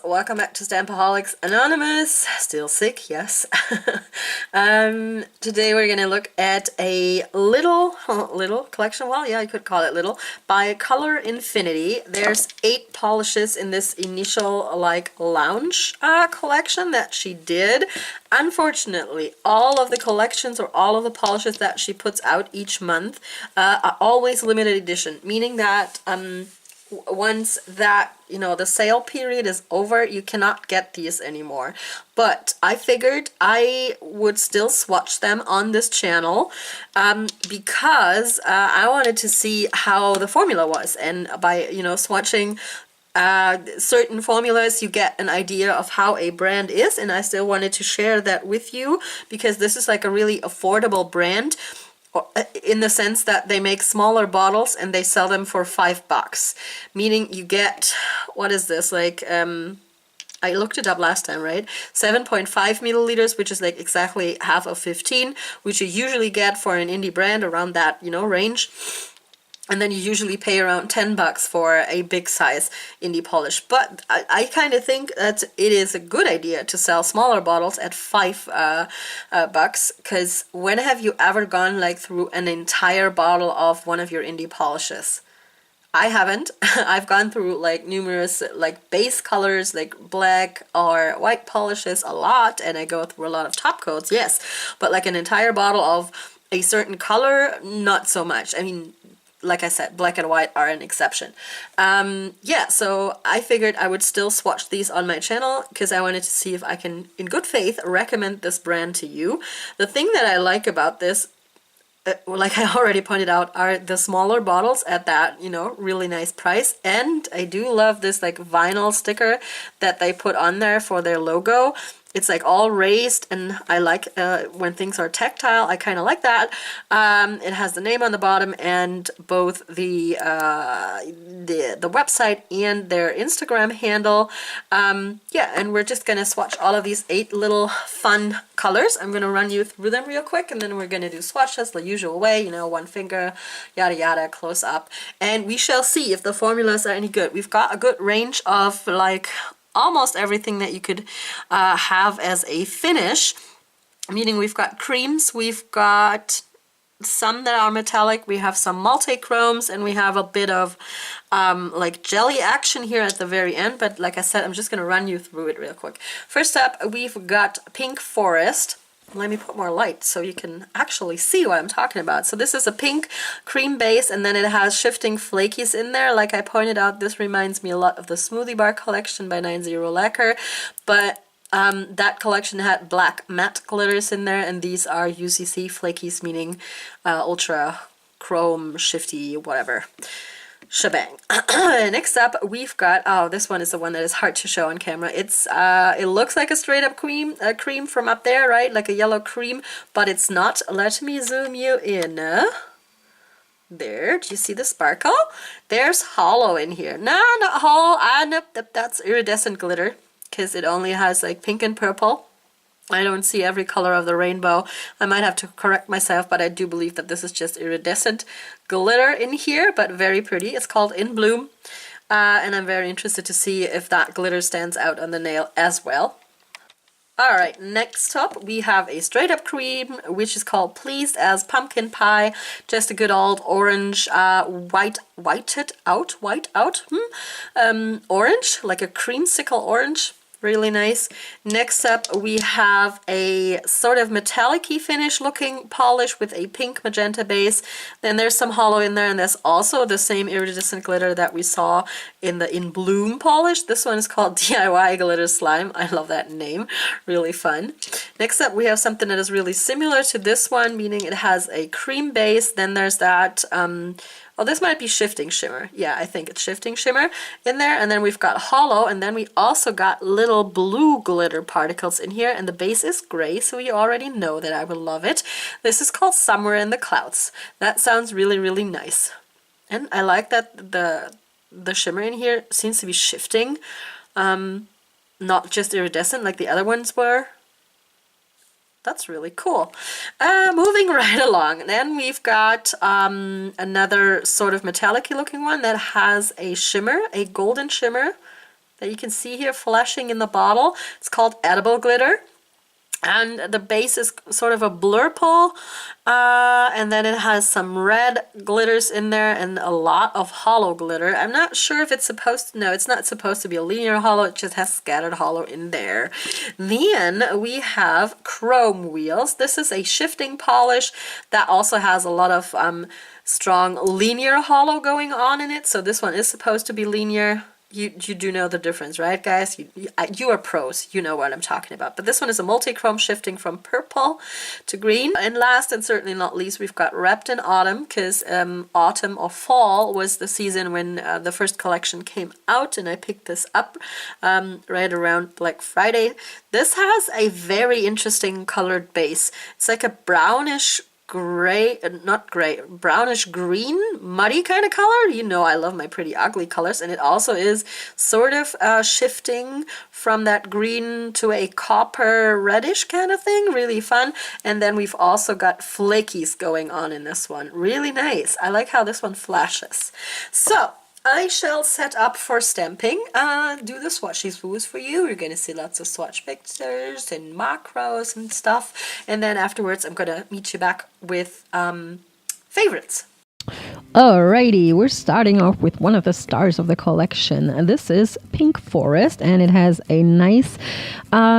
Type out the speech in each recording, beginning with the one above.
welcome back to Stampaholics Anonymous. Still sick, yes. Today we're gonna look at a little collection, well yeah, you could call it little, by Color Infinity. There's 8 polishes in this initial like lounge collection that she did. Unfortunately, all of the collections or all of the polishes that she puts out each month are always limited edition, meaning that once that, you know, the sale period is over, you cannot get these anymore. But I figured I would still swatch them on this channel because I wanted to see how the formula was, and by, you know, swatching certain formulas you get an idea of how a brand is, and I still wanted to share that with you because this is like a really affordable brand, in the sense that they make smaller bottles and they sell them for $5, meaning you get, what is this, like I looked it up last time, right? 7.5 milliliters, which is like exactly half of 15, which you usually get for an indie brand around that, you know, range. And then you usually pay around $10 for a big size indie polish. But I kind of think that it is a good idea to sell smaller bottles at $5, because when have you ever gone like through an entire bottle of one of your indie polishes? I haven't. I've gone through like numerous like base colors like black or white polishes a lot, and I go through a lot of top coats, yes. But like an entire bottle of a certain color, not so much. I mean, like I said, black and white are an exception. Yeah, so I figured I would still swatch these on my channel because I wanted to see if I can, in good faith, recommend this brand to you. The thing that I like about this, like I already pointed out, are the smaller bottles at that, you know, really nice price. And I do love this like vinyl sticker that they put on there for their logo. It's like all raised, and I like when things are tactile. I kind of like that. It has the name on the bottom and both the website and their Instagram handle. Yeah, and we're just gonna swatch all of these 8 little fun colors. I'm gonna run you through them real quick, and then we're gonna do swatches the usual way. You know, one finger, yada yada, close up, and we shall see if the formulas are any good. We've got a good range of like almost everything that you could have as a finish, meaning we've got creams, we've got some that are metallic, we have some multi-chromes, and we have a bit of like jelly action here at the very end. But like I said, I'm just gonna run you through it real quick. First up, we've got Pink Forest. Let me put more light so you can actually see what I'm talking about. So this is a pink cream base, and then it has shifting flakies in there. Like I pointed out, this reminds me a lot of the Smoothie Bar collection by 90 Lacquer, but that collection had black matte glitters in there, and these are UCC flakies, meaning ultra chrome shifty whatever shebang. Next up, we've got, oh, this one is the one that is hard to show on camera. It's it looks like a straight up cream from up there, right? Like a yellow cream, but it's not. Let me zoom you in. There, do you see the sparkle? There's hollow in here. No, not hollow. Nope, that's iridescent glitter, because it only has like pink and purple. I don't see every color of the rainbow. I might have to correct myself, but I do believe that this is just iridescent glitter in here, but very pretty. It's called In Bloom, and I'm very interested to see if that glitter stands out on the nail as well. Alright, next up we have a straight up cream, which is called Pleased as Pumpkin Pie. Just a good old orange, whited out, orange, like a creamsicle orange. Really nice. Next up we have a sort of metallic-y finish looking polish with a pink magenta base. Then there's some hollow in there, and there's also the same iridescent glitter that we saw in the In Bloom polish. This one is called DIY Glitter Slime. I love that name. Really fun. Next up we have something that is really similar to this one, meaning it has a cream base. Then there's that oh, this might be Shifting Shimmer. Yeah, I think it's Shifting Shimmer in there. And then we've got hollow, and then we also got little blue glitter particles in here, and the base is gray, so you already know that I will love it. This is called Somewhere in the Clouds. That sounds really, really nice. And I like that the shimmer in here seems to be shifting, not just iridescent like the other ones were. That's really cool. Moving right along, then we've got another sort of metallic-y looking one that has a shimmer, a golden shimmer. that you can see here flashing in the bottle. It's called Edible Glitter. And the base is sort of a blurple, and then it has some red glitters in there and a lot of hollow glitter. I'm not sure if it's supposed to, no, it's not supposed to be a linear hollow, it just has scattered hollow in there. Then we have chrome wheels. This is a shifting polish that also has a lot of strong linear hollow going on in it, so this one is supposed to be linear. You do know the difference, right, guys? You are pros. You know what I'm talking about. But this one is a multi-chrome shifting from purple to green. And last and certainly not least, we've got Wrapped in Autumn, because autumn or fall was the season when the first collection came out, and I picked this up right around Black Friday. This has a very interesting colored base. It's like a brownish gray, not gray, brownish green, muddy kind of color. You know I love my pretty ugly colors, and it also is sort of shifting from that green to a copper reddish kind of thing. Really fun. And then we've also got flakies going on in this one. Really nice. I like how this one flashes. So I shall set up for stamping, do the swatches for you. You're going to see lots of swatch pictures and macros and stuff. And then afterwards, I'm going to meet you back with favorites. Alrighty, we're starting off with one of the stars of the collection, and this is Pink Forest, and it has a nice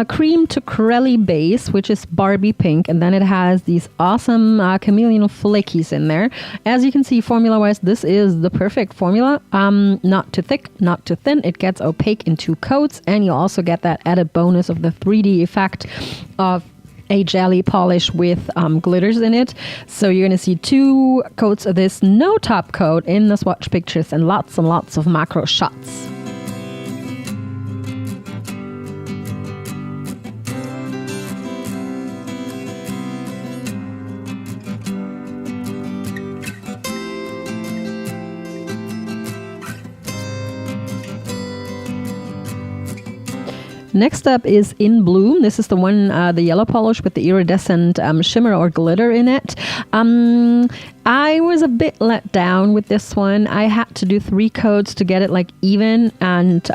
cream to corelli base, which is Barbie pink, and then it has these awesome chameleon flakies in there. As you can see, formula-wise, this is the perfect formula. Not too thick, not too thin. It gets opaque in 2 coats, and you also get that added bonus of the 3D effect of a jelly polish with glitters in it. So you're going to see 2 coats of this no top coat in the swatch pictures and lots of macro shots. Next up is In Bloom. This is the one, the yellow polish with the iridescent shimmer or glitter in it. I was a bit let down with this one. I had to do 3 coats to get it like even and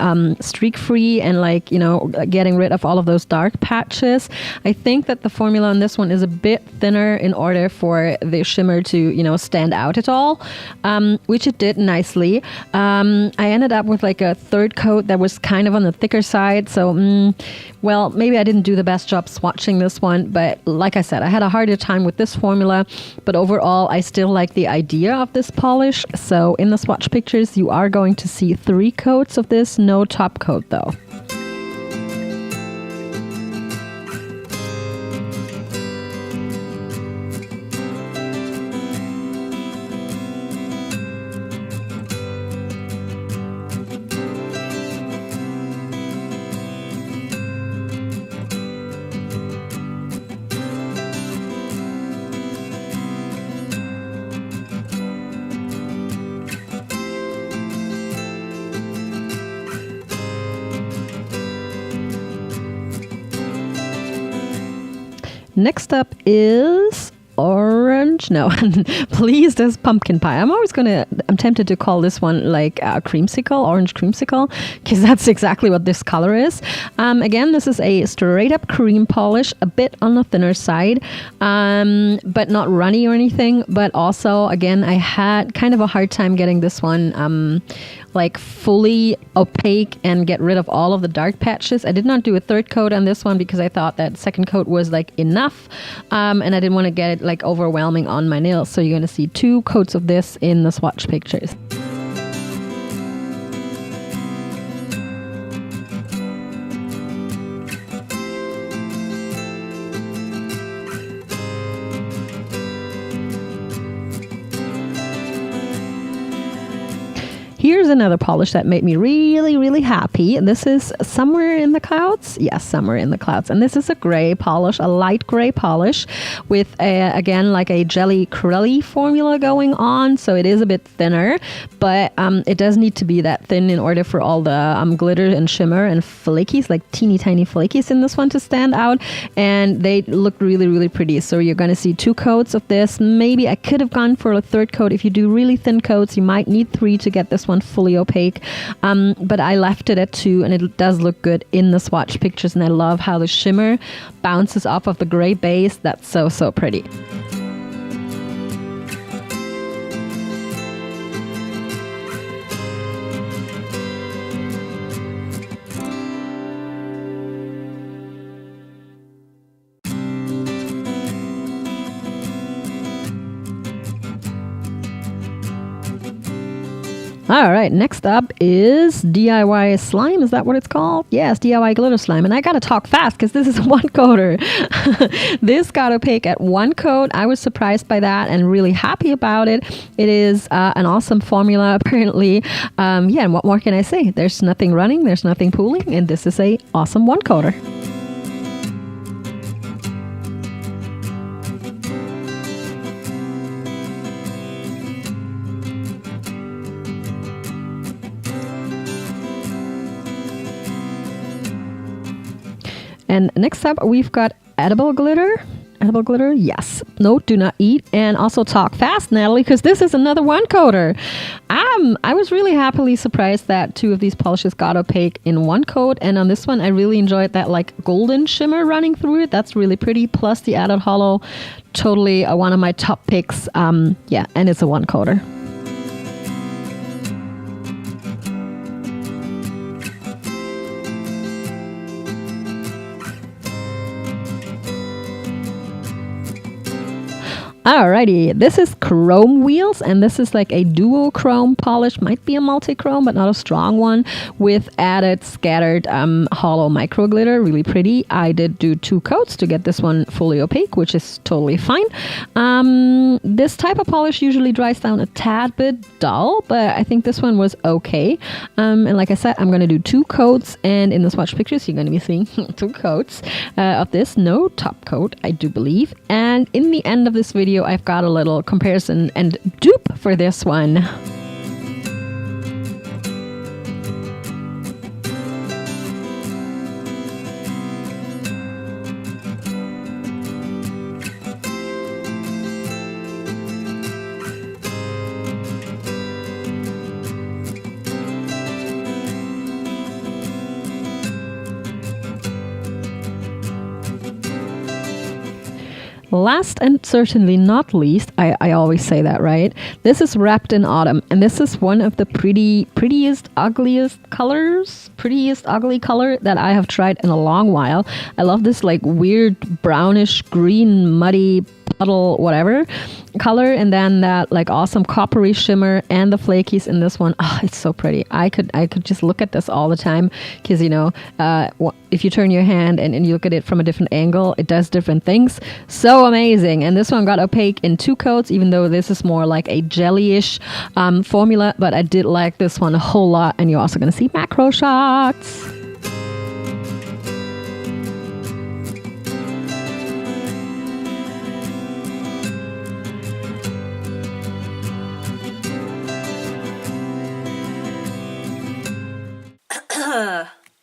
streak free and like, you know, getting rid of all of those dark patches. I think that the formula on this one is a bit thinner in order for the shimmer to, you know, stand out at all, which it did nicely. I ended up with like a 3rd coat that was kind of on the thicker side. So, well, maybe I didn't do the best job swatching this one, but like I said, I had a harder time with this formula, but overall, I still like the idea of this polish. So in the swatch pictures, you are going to see 3 coats of this, no top coat though. Next up is orange. No, please, there's pumpkin pie. I'm tempted to call this one like a creamsicle, orange creamsicle, because that's exactly what this color is. Again, this is a straight up cream polish, a bit on the thinner side, but not runny or anything. But also, again, I had kind of a hard time getting this one like fully opaque and get rid of all of the dark patches. I did not do a 3rd coat on this one because I thought that 2nd coat was like enough, and I didn't want to get it like overwhelming on my nails. So you're going to see 2 coats of this in the swatch pictures. Here's another polish that made me really, really happy. This is Somewhere in the Clouds. Yes, Somewhere in the Clouds. And this is a gray polish, a light gray polish with, again, like a jelly corelli formula going on. So it is a bit thinner, but it does need to be that thin in order for all the glitter and shimmer and flakies, like teeny tiny flakies in this one to stand out. And they look really, really pretty. So you're going to see 2 coats of this. Maybe I could have gone for a 3rd coat. If you do really thin coats, you might need 3 to get this one one fully opaque, but I left it at 2, and it does look good in the swatch pictures, and I love how the shimmer bounces off of the gray base. That's so, so pretty. All right, next up is DIY slime. Is that what it's called? Yes, DIY glitter slime. And I got to talk fast because this is a one coater. This got opaque at 1 coat. I was surprised by that and really happy about it. It is an awesome formula, apparently. Yeah, and what more can I say? There's nothing running, there's nothing pooling, and this is a awesome one coater. And next up, we've got edible glitter. Edible glitter, yes. No, do not eat. And also talk fast, Natalie, because this is another one coater. I was really happily surprised that 2 of these polishes got opaque in 1 coat. And on this one, I really enjoyed that like golden shimmer running through it. That's really pretty. Plus the added hollow, totally one of my top picks. Yeah, and it's a one coater. Alrighty, this is Chrome Wheels, and this is like a duo chrome polish, might be a multi-chrome, but not a strong one, with added scattered hollow micro glitter, really pretty. I did do 2 coats to get this one fully opaque, which is totally fine. This type of polish usually dries down a tad bit dull, but I think this one was okay. And like I said, I'm going to do 2 coats, and in the swatch pictures, you're going to be seeing 2 coats of this. No top coat, I do believe. And in the end of this video, I've got a little comparison and dupe for this one. Last and certainly not least, I always say that, right? This is Wrapped in Autumn, and this is one of the prettiest, ugliest ugly color that I have tried in a long while. I love this like weird brownish green muddy puddle whatever color, and then that like awesome coppery shimmer and the flakies in this one. Oh, it's so pretty. I could just look at this all the time because, you know, if you turn your hand and you look at it from a different angle, it does different things. So amazing. And this one got opaque in 2 coats, even though this is more like a jelly-ish formula, but I did like this one a whole lot. And you're also going to see macro shots.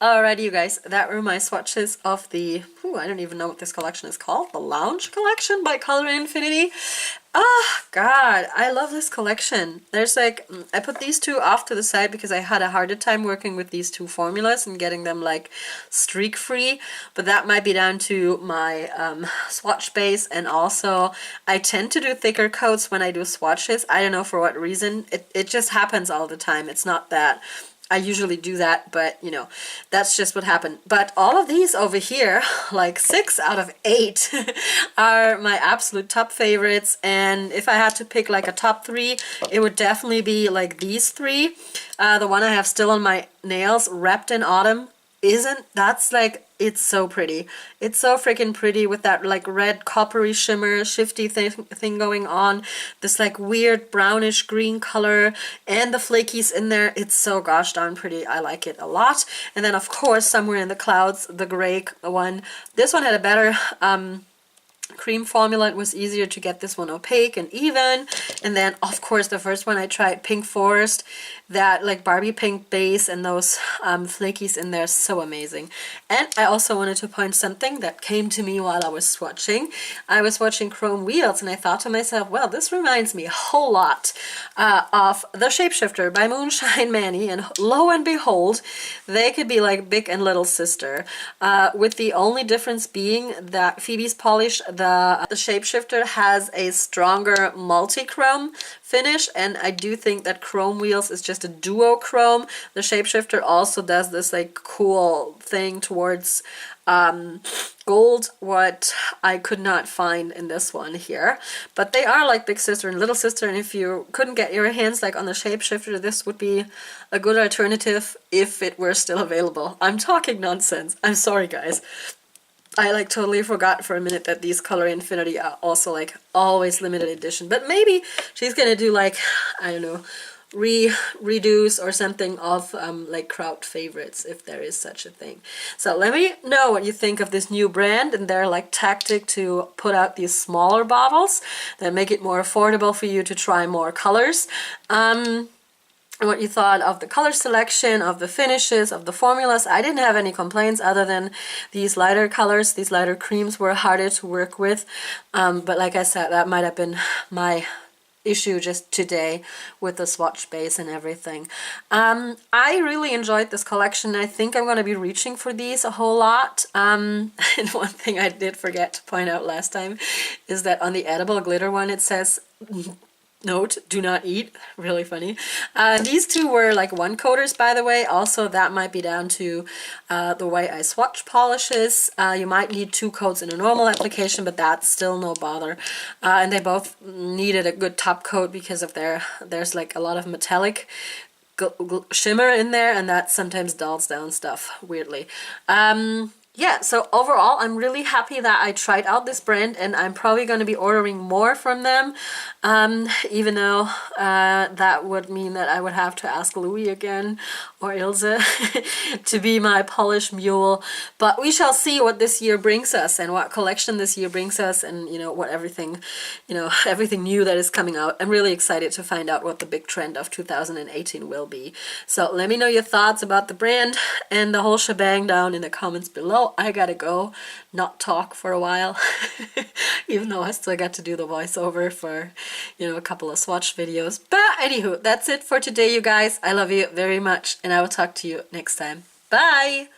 Alrighty, you guys, that were my swatches of the, I don't even know what this collection is called, the Lounge Collection by Color Infinity. Oh, God, I love this collection. There's like, I put these 2 off to the side because I had a harder time working with these 2 formulas and getting them like streak free, but that might be down to my swatch base, and also I tend to do thicker coats when I do swatches. I don't know for what reason. It just happens all the time. It's not that I usually do that, but you know, that's just what happened. But all of these over here, like 6 out of 8, are my absolute top favorites. And if I had to pick like a top 3, it would definitely be like these 3. The one I have still on my nails, Wrapped in Autumn, that's like, it's so pretty. It's so freaking pretty with that like red coppery shimmer shifty thing going on, this like weird brownish green color, and the flakies in there. It's so gosh darn pretty. I like it a lot. And then of course Somewhere in the Clouds, the gray one. This one had a better cream formula. It was easier to get this one opaque and even. And then of course the first one I tried, Pink Forest, that like Barbie pink base and those flakies in there, so amazing. And I also wanted to point something that came to me while I was swatching. I was watching Chrome Wheels and I thought to myself, well, this reminds me a whole lot of the Shapeshifter by Moonshine Manny, and lo and behold, they could be like big and little sister, with the only difference being that Phoebe's polish, the Shapeshifter, has a stronger multi-chrome finish, and I do think that Chrome Wheels is just a duochrome. The Shapeshifter also does this like cool thing towards gold, what I could not find in this one here. But they are like big sister and little sister, and if you couldn't get your hands like on the Shapeshifter, this would be a good alternative if it were still available. I'm talking nonsense. I'm sorry, guys. I like totally forgot for a minute that these Color Infinity are also like always limited edition. But maybe she's gonna do like, I don't know, reduce or something of like crowd favorites, if there is such a thing. So let me know what you think of this new brand and their like tactic to put out these smaller bottles that make it more affordable for you to try more colors. What you thought of the color selection, of the finishes, of the formulas. I didn't have any complaints other than these lighter colors. These lighter creams were harder to work with, but like I said, that might have been my issue just today with the swatch base and everything. I really enjoyed this collection. I think I'm going to be reaching for these a whole lot. And one thing I did forget to point out last time is that on the edible glitter one it says note, do not eat. Really funny. These two were like one coaters, by the way. Also, that might be down to the way I swatch polishes. You might need 2 coats in a normal application, but that's still no bother. And they both needed a good top coat because of there's like a lot of metallic shimmer in there, and that sometimes dulls down stuff weirdly. Yeah, so overall, I'm really happy that I tried out this brand, and I'm probably going to be ordering more from them, even though that would mean that I would have to ask Louis again, or Ilse, to be my polish mule. But we shall see what this year brings us, and what collection this year brings us, and, you know, what everything, you know, everything new that is coming out. I'm really excited to find out what the big trend of 2018 will be. So let me know your thoughts about the brand and the whole shebang down in the comments below. I gotta go, not talk for a while, even though I still got to do the voiceover for, you know, a couple of swatch videos. But anywho, that's it for today, you guys. I love you very much, and I will talk to you next time. Bye!